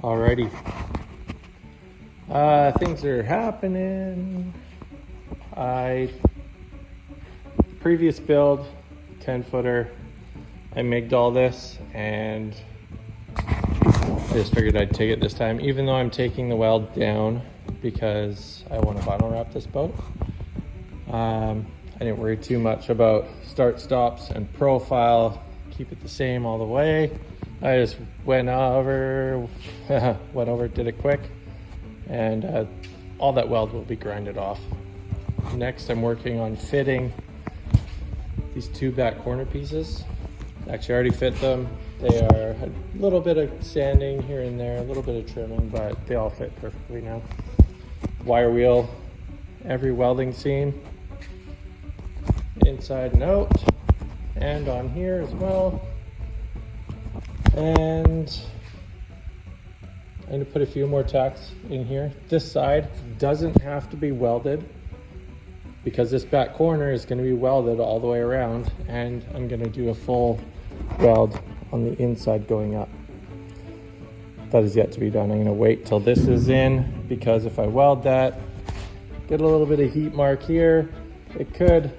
Alrighty. Things are happening. Previous build, 10-footer, I MIG'd all this and I just figured I'd take it this time, even though I'm taking the weld down because I want to vinyl wrap this boat. I didn't worry too much about start stops and profile, keep it the same all the way. I just went over, did it quick, and all that weld will be grinded off. Next, I'm working on fitting these two back corner pieces. Actually, I already fit them. They are a little bit of sanding here and there, a little bit of trimming, but they all fit perfectly now. Wire wheel every welding seam, inside and out, and on here as well. And I'm going to put a few more tacks in here. This side doesn't have to be welded because this back corner is going to be welded all the way around, and I'm going to do a full weld on the inside going up. That is yet to be done. I'm going to wait till this is in, because if I weld that, get a little bit of heat mark here, it could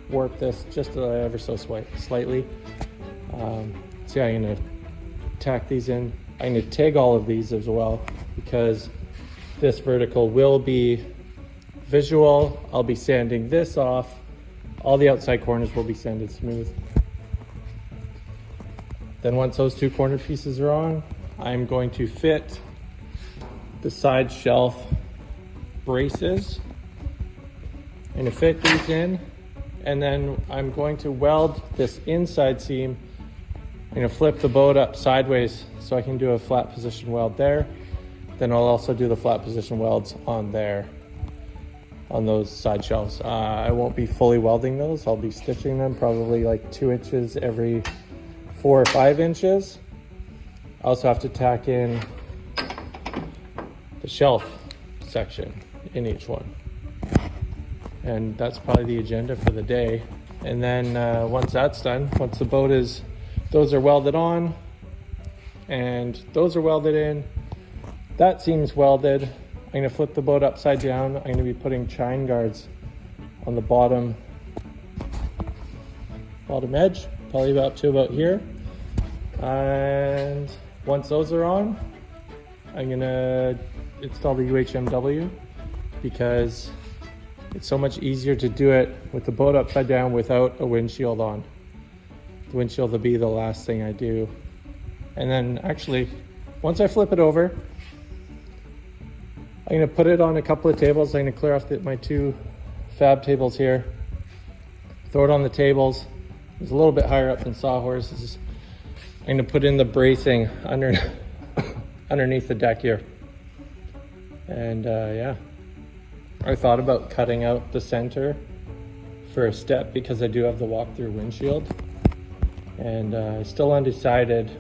warp this just ever so slightly. So yeah, I'm going to tack these in. I'm going to TIG all of these as well, because this vertical will be visual. I'll be sanding this off. All the outside corners will be sanded smooth. Then once those two corner pieces are on, I'm going to fit the side shelf braces. I'm going to fit these in, and then I'm going to weld this inside seam. I'm going to flip the boat up sideways so I can do a flat position weld there. Then I'll also do the flat position welds on there, on those side shelves. I won't be fully welding those. I'll be stitching them probably like 2 inches every 4 or 5 inches. I also have to tack in the shelf section in each one. And that's probably the agenda for the day. And then once that's done, once the boat is, those are welded on and those are welded in, that seam's welded. I'm going to flip the boat upside down. I'm going to be putting chine guards on the bottom edge, probably up to about here. And once those are on, I'm going to install the UHMW, because it's so much easier to do it with the boat upside down without a windshield on. The windshield will be the last thing I do. And then actually, once I flip it over, I'm going to put it on a couple of tables. I'm going to clear off my 2 fab tables here, throw it on the tables. It's a little bit higher up than Sawhorse. I'm going to put in the bracing underneath the deck here. And yeah, I thought about cutting out the center for a step because I do have the walk-through windshield. And still undecided,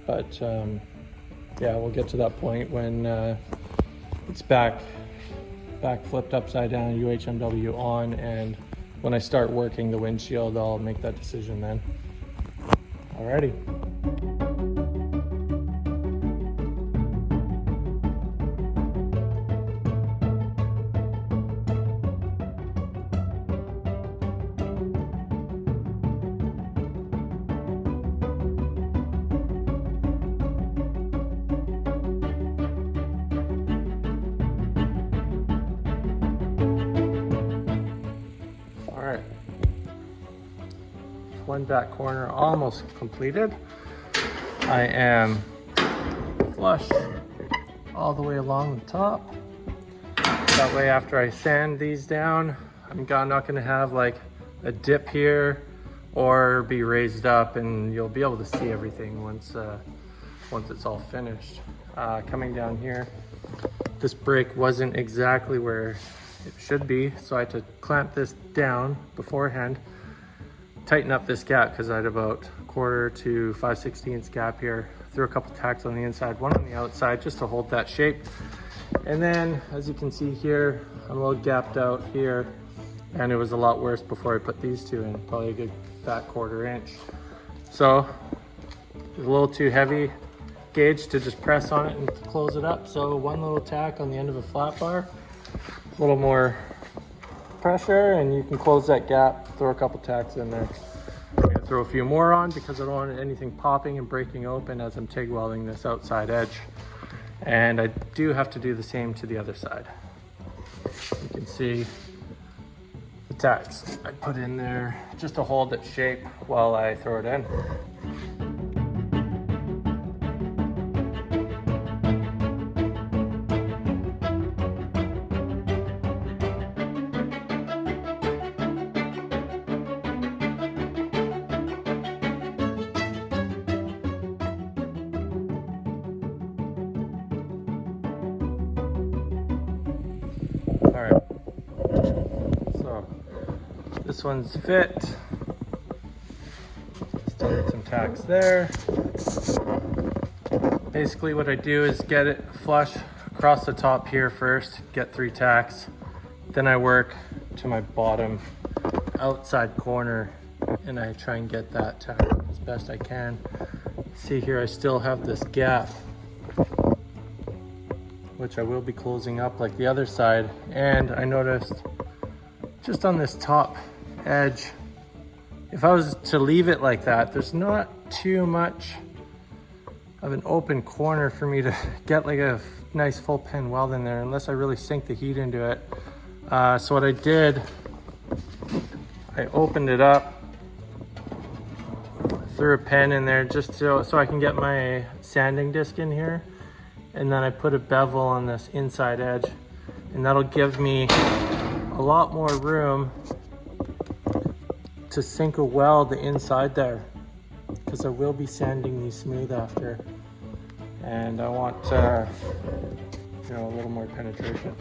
but yeah, we'll get to that point when it's back flipped upside down, UHMW on, and when I start working the windshield, I'll make that decision then. Alrighty. One back corner almost completed. I am flush all the way along the top. That way, after I sand these down, I'm not going to have like a dip here or be raised up, and you'll be able to see everything once it's all finished. Coming down here, this brake wasn't exactly where it should be, so I had to clamp this down beforehand, tighten up this gap because I had about 1/4 to 5/16 gap here. Threw a couple tacks on the inside, one on the outside, just to hold that shape. And then, as you can see here, I'm a little gapped out here, and it was a lot worse before I put these two in, probably a good fat 1/4 inch. So, it was a little too heavy gauge to just press on it and close it up. So one little tack on the end of a flat bar, a little more pressure, and you can close that gap, throw a couple tacks in there. I'm gonna throw a few more on because I don't want anything popping and breaking open as I'm TIG welding this outside edge. And I do have to do the same to the other side. You can see the tacks I put in there just to hold its shape while I throw it in. All right, so this one's fit. Still get some tacks there. Basically what I do is get it flush across the top here first, get 3 tacks. Then I work to my bottom outside corner and I try and get that tack as best I can. See here, I still have this gap, which I will be closing up like the other side. And I noticed just on this top edge, if I was to leave it like that, there's not too much of an open corner for me to get like a nice full pin weld in there unless I really sink the heat into it. So what I did, I opened it up, threw a pin in there just so I can get my sanding disc in here. And then I put a bevel on this inside edge, and that'll give me a lot more room to sink a weld inside there, because I will be sanding these smooth after, and I want a little more penetration.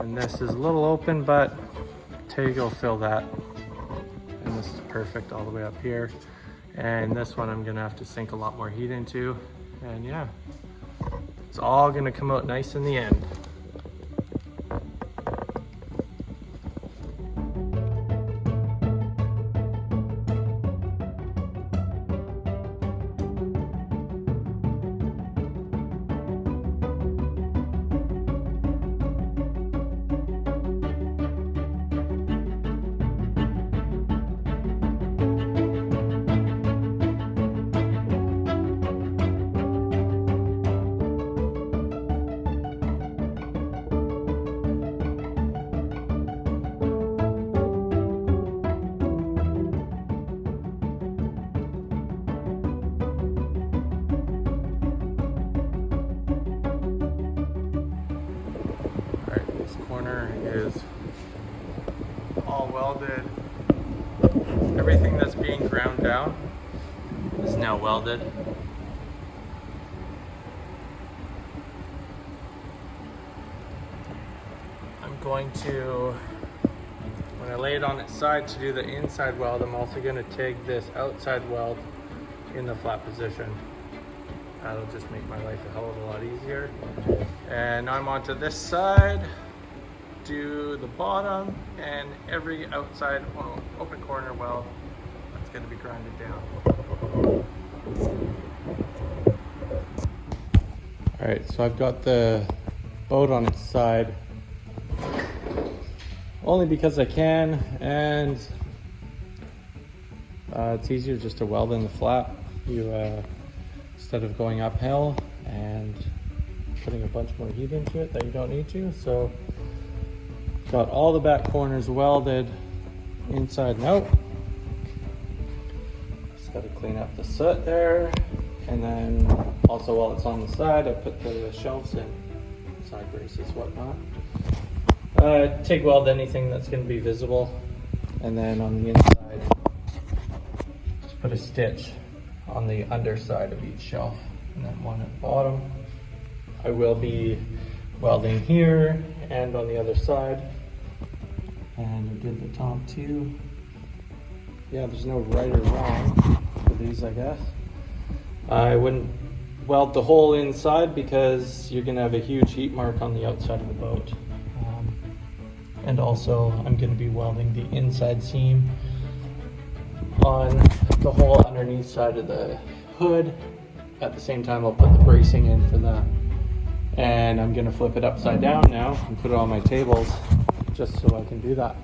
And this is a little open, but TIG will fill that. And this is perfect all the way up here. And this one I'm gonna have to sink a lot more heat into. And yeah, it's all gonna come out nice in the end. Corner is all welded. Everything that's being ground down is now welded. I'm going to, when I lay it on its side to do the inside weld, I'm also going to TIG this outside weld in the flat position. That'll just make my life a hell of a lot easier. And I'm onto this side. Do the bottom and every outside open corner weld that's going to be grinded down. All right, so I've got the boat on its side only because I can, and it's easier just to weld in the flat. You instead of going uphill and putting a bunch more heat into it that you don't need to. So got all the back corners welded inside and out. Just got to clean up the soot there, and then also while it's on the side, I put the shelves in, side braces, whatnot. TIG weld anything that's going to be visible, and then on the inside, just put a stitch on the underside of each shelf, and then one at the bottom. I will be welding here and on the other side. And I did the top too. Yeah, there's no right or wrong for these, I guess. I wouldn't weld the whole inside because you're gonna have a huge heat mark on the outside of the boat. And also I'm gonna be welding the inside seam on the whole underneath side of the hood at the same time I'll put the bracing in for that. And I'm gonna flip it upside down now and put it on my tables just so I can do that.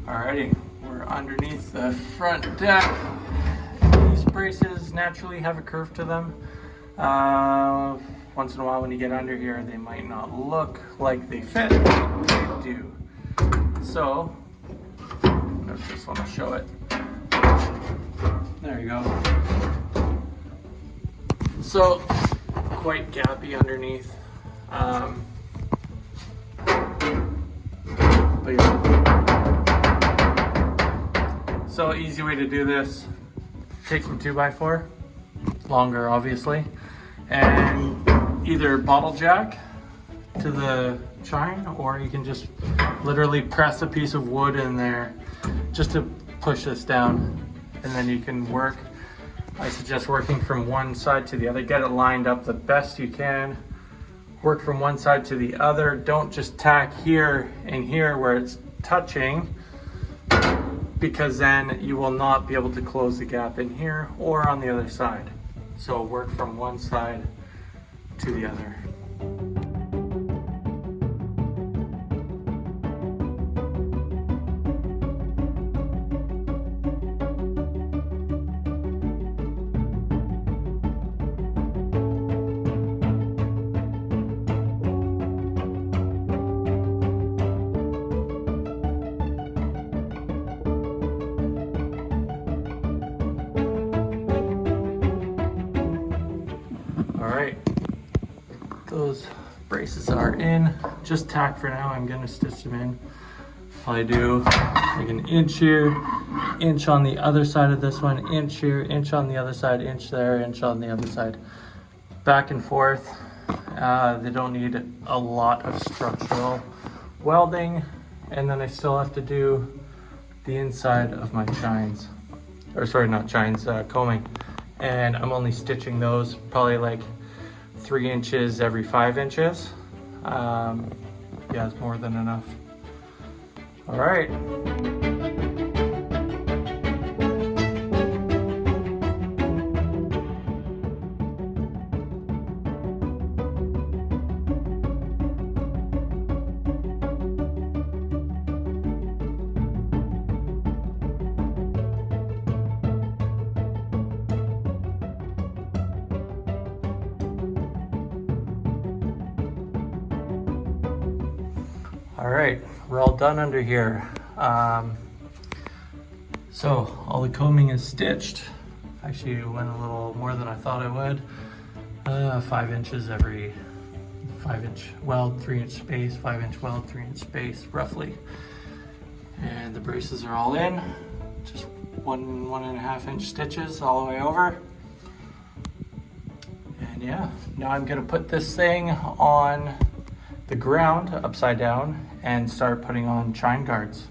Alrighty, we're underneath the front deck. These braces naturally have a curve to them. Once in a while when you get under here, they might not look like they fit, but they do. So, I just want to show it. There you go. So, quite gappy underneath. But yeah. So easy way to do this, take some 2x4, longer obviously, and either bottle jack to the chine, or you can just literally press a piece of wood in there just to push this down, and then you can work. I suggest working from one side to the other. Get it lined up the best you can. Work from one side to the other. Don't just tack here and here where it's touching, because then you will not be able to close the gap in here or on the other side. So work from one side to the other. Alright, those braces are in. Just tack for now. I'm gonna stitch them in. Probably do like an inch here, inch on the other side of this one, inch here, inch on the other side, inch there, inch on the other side. Back and forth. They don't need a lot of structural welding. And then I still have to do the inside of my chines. Or sorry, not chines, combing. And I'm only stitching those probably like 3 inches every 5 inches. Yeah, it's more than enough. All right. All right, we're all done under here. So all the combing is stitched. Actually, it went a little more than I thought it would. 5 inches every 5-inch weld, 3-inch space, 5-inch weld, 3-inch space, roughly. And the braces are all in. Just 1.5 inch stitches all the way over. And yeah, now I'm gonna put this thing on the ground upside down and start putting on chine guards.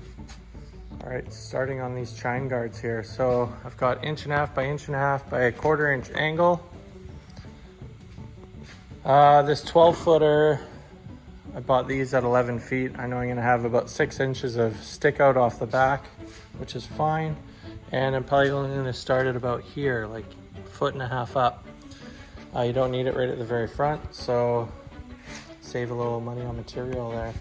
All right, starting on these chine guards here. So I've got 1.5 by 1.5 by 1/4 inch angle. This 12-footer, I bought these at 11 feet. I know I'm gonna have about 6 inches of stick out off the back, which is fine. And I'm probably only gonna start at about here, like 1.5 foot up. You don't need it right at the very front, so save a little money on material there.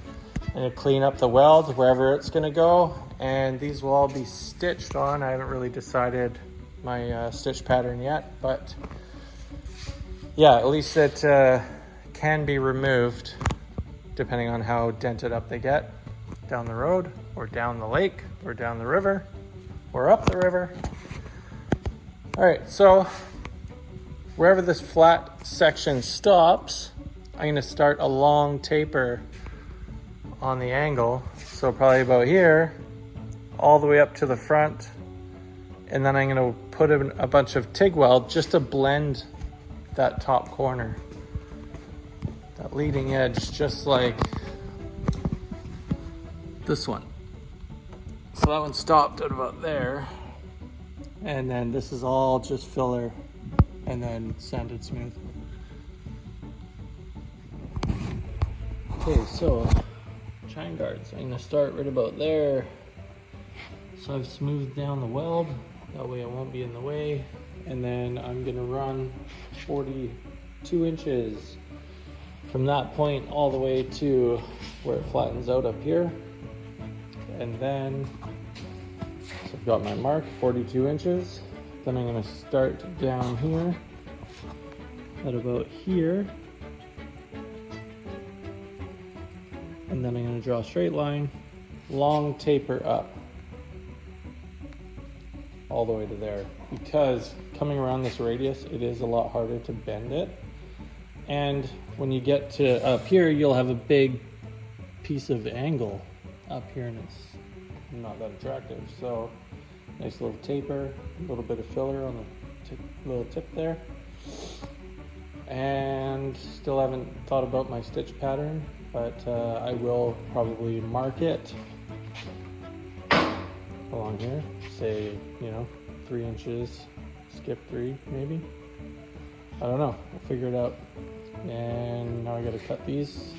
I'm gonna clean up the weld wherever it's gonna go, and these will all be stitched on. I haven't really decided my stitch pattern yet, but yeah, at least it can be removed depending on how dented up they get down the road, or down the lake, or down the river, or up the river. All right, so wherever this flat section stops, I'm gonna start a long taper on the angle. So probably about here, all the way up to the front. And then I'm gonna put in a bunch of TIG weld just to blend that top corner. that leading edge, just like this one. So that one stopped at about there, and then this is all just filler and then sanded smooth. Okay, so chine guards, I'm gonna start right about there. So I've smoothed down the weld, that way it won't be in the way. And then I'm gonna run 42 inches from that point all the way to where it flattens out up here. And then, so I've got my mark, 42 inches. Then I'm gonna start down here at about here. And then I'm gonna draw a straight line, long taper up all the way to there, because coming around this radius, it is a lot harder to bend it. And when you get to up here, you'll have a big piece of angle up here, and it's not that attractive. So nice little taper, a little bit of filler on the little tip there. And still haven't thought about my stitch pattern, but I will probably mark it along here, say, 3 inches, skip 3 maybe. I don't know, we'll figure it out. And now I gotta cut these,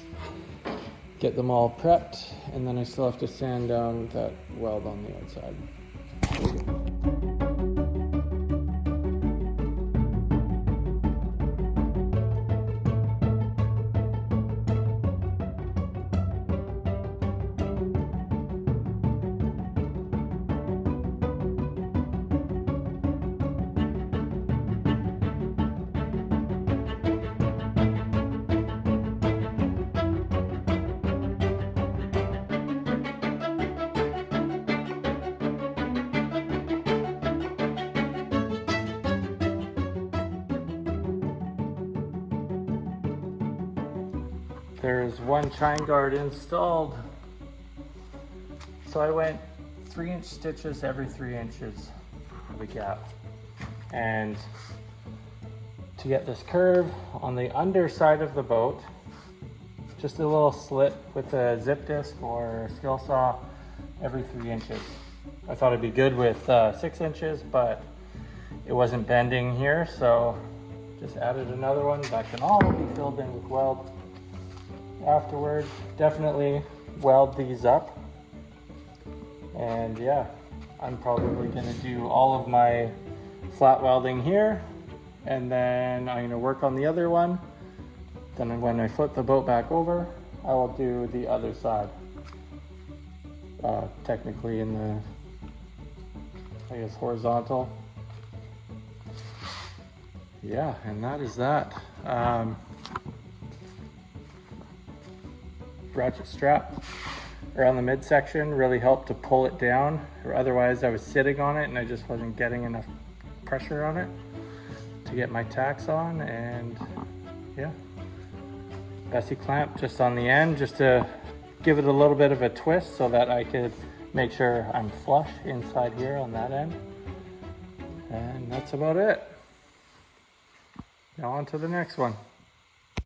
get them all prepped, and then I still have to sand down that weld on the outside. There's one chine guard installed. So I went 3-inch stitches every 3 inches of a gap. And to get this curve on the underside of the boat, just a little slit with a zip disc or skill saw every 3 inches. I thought it'd be good with 6 inches, but it wasn't bending here, so just added another one. That can all be filled in with weld afterward. Definitely weld these up. And yeah, I'm probably gonna do all of my flat welding here, and then I'm gonna work on the other one. Then when I flip the boat back over, I will do the other side. Technically in the, I guess, horizontal. Yeah, and that is that. Ratchet strap around the midsection really helped to pull it down, or otherwise I was sitting on it and I just wasn't getting enough pressure on it to get my tacks on. And yeah, Bessie clamp just on the end, just to give it a little bit of a twist so that I could make sure I'm flush inside here on that end. And that's about it. Now on to the next one.